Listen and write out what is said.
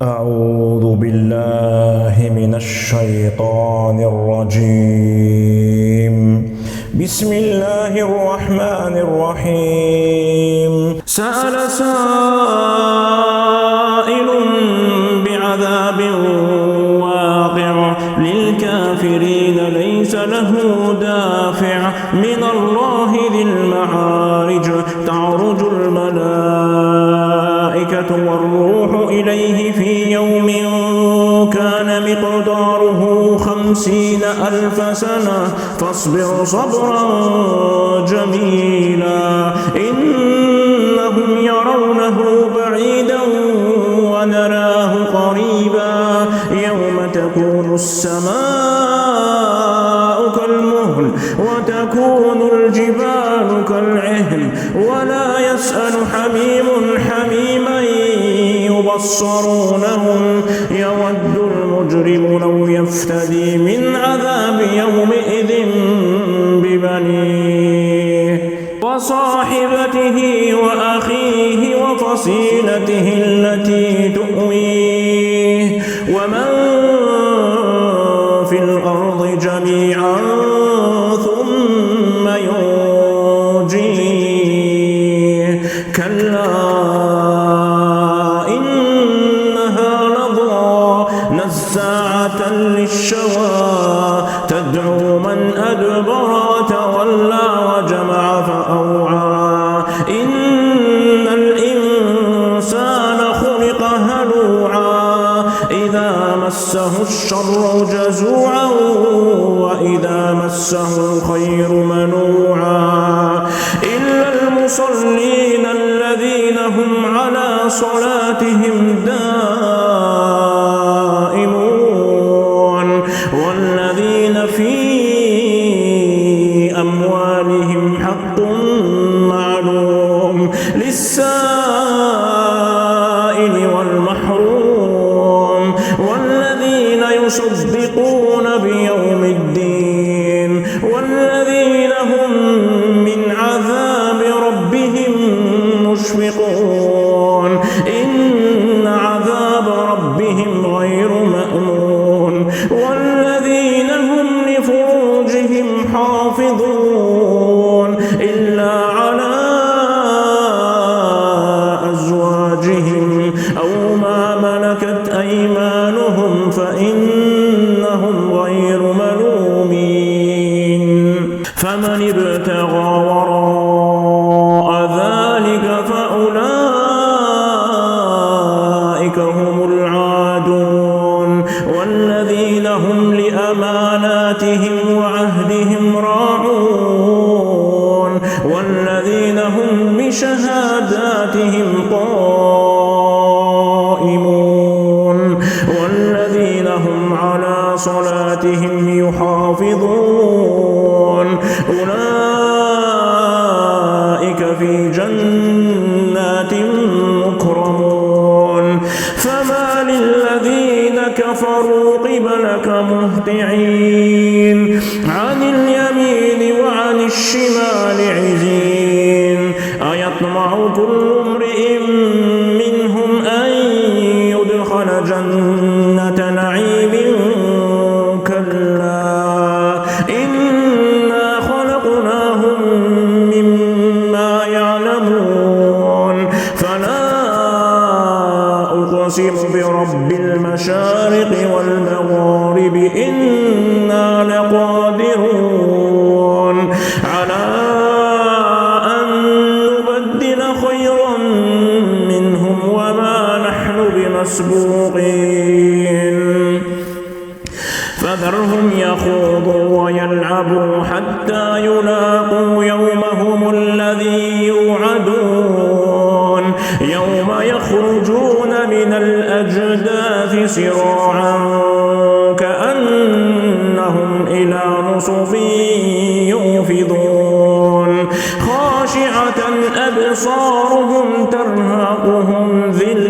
أعوذ بالله من الشيطان الرجيم. بسم الله الرحمن الرحيم. سأل سائل بعذاب واقع للكافرين ليس له دافع من الله ذي المعارج تعرج الملائكة والروح إليه في يوم كان مقداره 50,000 سنة فاصبر صبرا جميلا إنهم يرونه بعيدا ونراه قريبا يوم تكون السماء كالمهل وتكون الجبال كالعهن ولا يسأل حميم حميما يبصرونهم يود المجرم لو يفتدي من عذاب يومئذ ببنيه وصاحبته وأخيه وفصيلته التي تؤويه ومن في الأرض جميعا ثم ينجيه كلا نزاعة للشوى تدعو من أدبر وتولى وجمع فأوعى إن الإنسان خلق هلوعا إذا مسه الشر جزوعا وإذا مسه الخير منوعا إلا المصلين الذين هم على صلاتهم دائمون والذين في أموالهم حق معلوم للسائل والمحروم والذين يصدقون بيوم الدين والذين هم من عذاب ربهم مشفقون إن عذاب ربهم غير مأمون والذين هم لفروجهم حافظون إلا على أزواجهم أو ما ملكت أيمانهم فإنهم غير ملومين فمن ابتغى وراء ذلك فأولئك هم العادون والذين هم لأماناتهم وعهدهم راعون والذين هم بشهاداتهم قائمون والذين هم على صلاتهم يحافظون أولئك في جنات مكرمون فما للذين كفروا قبلك مهطعين عن اليمين وعن الشمال عزين أيطمع كل امرئ منهم أن يدخل جنة نعيم كلا إنا خلقناهم مما يعلمون فلا أقسم برب المشارق والمغارب إنا لقادرون على أن نبدل خيرا منهم وما نحن بمسبوقين فذرهم يخوضوا ويلعبوا حتى يلاقوا يومهم الذي يوعدون يوم يخرجون من الأجداث سراعا كأنهم إلى نصب يوفضون خاشعة أبصارهم ترهقهم ذلة